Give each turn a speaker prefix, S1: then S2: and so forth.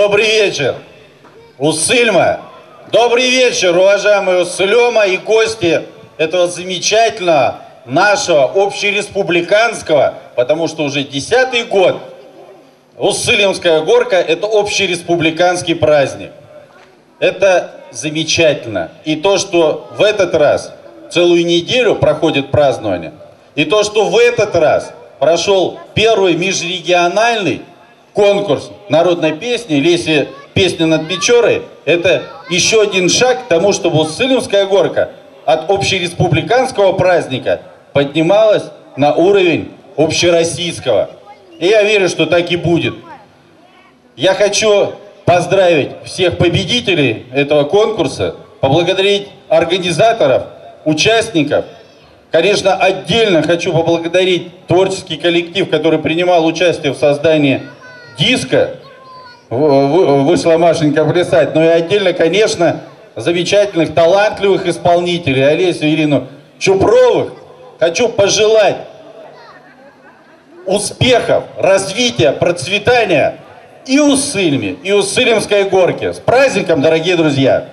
S1: Добрый вечер, Уссыльма. Добрый вечер, уважаемые Уссылема и гости этого замечательного нашего общереспубликанского, потому что уже 10-й год Уссыльемская горка — это общереспубликанский праздник. Это замечательно. И то, что в этот раз целую неделю проходит празднование, и то, что в этот раз прошел первый межрегиональный конкурс народной песни, или если песня над Печорой, это еще один шаг к тому, чтобы Уссыльемская горка от общереспубликанского праздника поднималась на уровень общероссийского. И я верю, что так и будет. Я хочу поздравить всех победителей этого конкурса, поблагодарить организаторов, участников. Конечно, отдельно хочу поблагодарить творческий коллектив, который принимал участие в создании диска «Вышла Машенька плясать». Но и отдельно, конечно, замечательных, талантливых исполнителей, Олесю, Ирину Чупровых. Хочу пожелать успехов, развития, процветания и Уссыльме, и Уссыльемской горке. С праздником, дорогие друзья!